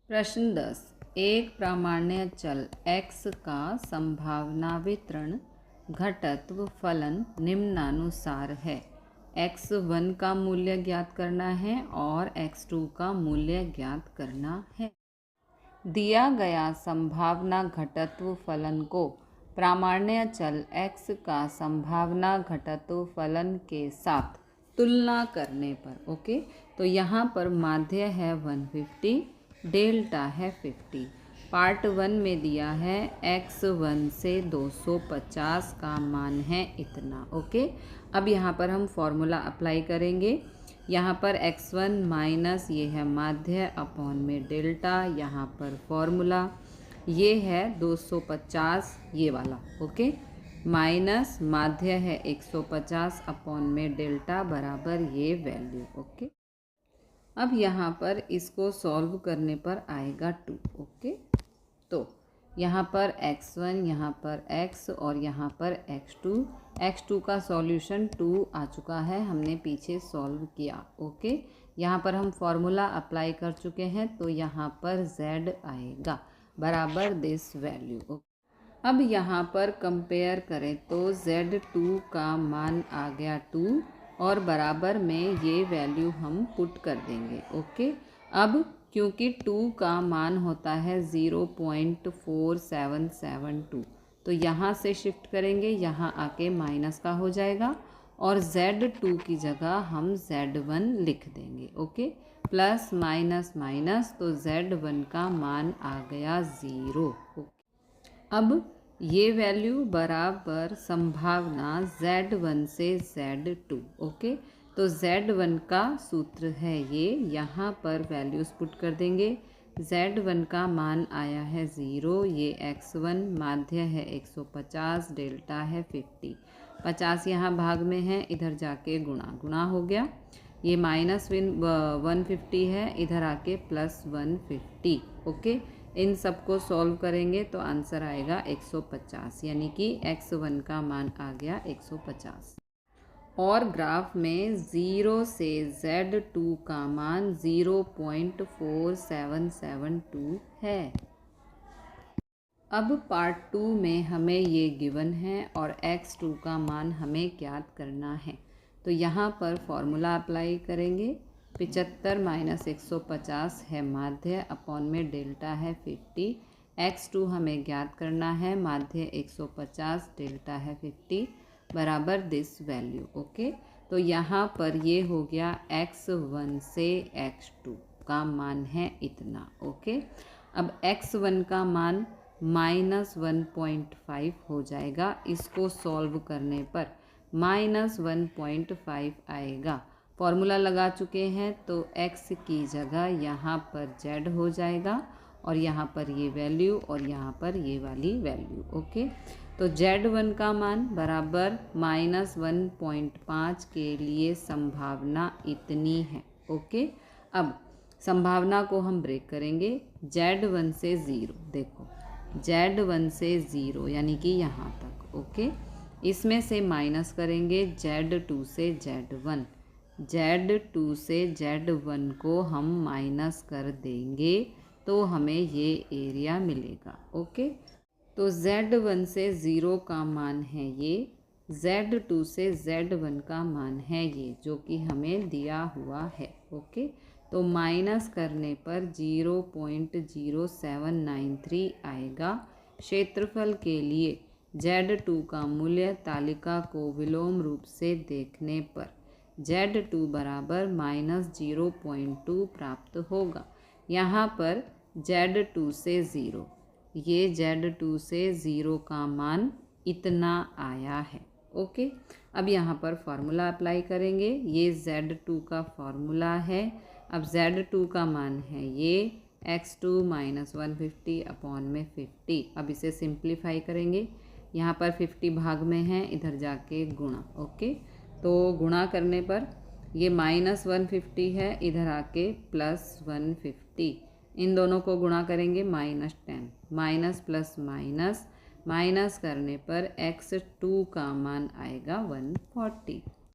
प्रश्न 10। एक प्रामाण्य चल x का संभावना वितरण घटत्व फलन निम्नानुसार है। x1 का मूल्य ज्ञात करना है और x2 का मूल्य ज्ञात करना है। दिया गया संभावना घटत्व फलन को प्रामाण्य चल x का संभावना घटत्व फलन के साथ तुलना करने पर ओके, तो यहाँ पर माध्य है 150, डेल्टा है 50। पार्ट 1 में दिया है x1 से 250 का मान है इतना ओके। अब यहाँ पर हम फॉर्मूला अप्लाई करेंगे। यहाँ पर x1 माइनस ये है माध्य अपॉन में डेल्टा, यहाँ पर फॉर्मूला ये है 250 ये वाला ओके, माइनस माध्य है 150 अपॉन में डेल्टा बराबर ये वैल्यू ओके। अब यहाँ पर इसको सॉल्व करने पर आएगा 2 ओके। तो यहाँ पर x1, यहाँ पर x और यहाँ पर x2 का सॉल्यूशन 2 आ चुका है, हमने पीछे सॉल्व किया ओके। यहाँ पर हम फॉर्मूला अप्लाई कर चुके हैं, तो यहाँ पर z आएगा बराबर दिस वैल्यू। अब यहाँ पर कंपेयर करें तो z2 का मान आ गया 2 और बराबर में ये वैल्यू हम पुट कर देंगे ओके। अब क्योंकि 2 का मान होता है 0.4772, तो यहाँ से शिफ्ट करेंगे, यहाँ आके माइनस का हो जाएगा और z2 की जगह हम z1 लिख देंगे ओके। प्लस माइनस माइनस, तो z1 का मान आ गया 0 ओके। अब ये वैल्यू बराबर संभावना z1 से z2 ओके। तो z1 का सूत्र है ये, यहाँ पर वैल्यूज़ पुट कर देंगे। z1 का मान आया है 0, ये x1 माध्य है 150, डेल्टा है 50, 50 यहाँ भाग में है, इधर जाके गुणा हो गया। ये माइनस 150 है, इधर आके प्लस 150 ओके। इन सबको सॉल्व करेंगे तो आंसर आएगा 150, यानी कि x1 का मान आ गया 150। और ग्राफ में 0 से z2 का मान 0.4772 है। अब पार्ट 2 में हमें ये गिवन है और x2 का मान हमें ज्ञात करना है, तो यहाँ पर फॉर्मूला अप्लाई करेंगे। 75 माइनस 150 है माध्य अपॉन में डेल्टा है 50, x2 हमें ज्ञात करना है, माध्य 150 डेल्टा है 50 बराबर दिस वैल्यू ओके। तो यहाँ पर ये हो गया x1 से x2 का मान है इतना ओके। अब x1 का मान -1.5 हो जाएगा, इसको सॉल्व करने पर -1.5 आएगा। फॉर्मूला लगा चुके हैं, तो x की जगह यहाँ पर z हो जाएगा और यहाँ पर ये वैल्यू और यहाँ पर ये वाली वैल्यू ओके। तो z1 का मान बराबर -1.5 के लिए संभावना इतनी है ओके। अब संभावना को हम ब्रेक करेंगे, z1 से 0, देखो z1 से 0 यानी कि यहाँ तक ओके। इसमें से माइनस करेंगे z2 से z1, z2 से z1 को हम माइनस कर देंगे तो हमें ये एरिया मिलेगा ओके। तो z1 से 0 का मान है ये, z2 से z1 का मान है ये, जो कि हमें दिया हुआ है ओके। तो माइनस करने पर 0.0793 आएगा। क्षेत्रफल के लिए z2 का मूल्य तालिका को विलोम रूप से देखने पर z2 बराबर -0.2 प्राप्त होगा। यहाँ पर z2 से 0, ये z2 से 0 का मान इतना आया है ओके। अब यहाँ पर फॉर्मूला अप्लाई करेंगे, ये z2 का फॉर्मूला है। अब z2 का मान है ये x2 माइनस 150 अपॉन में 50। अब इसे सिंप्लीफाई करेंगे, यहाँ पर 50 भाग में है, इधर जाके गुणा ओके। तो गुणा करने पर ये -150 है, इधर आके प्लस 150, इन दोनों को गुणा करेंगे -10, माइनस प्लस माइनस, माइनस करने पर x2 का मान आएगा 140।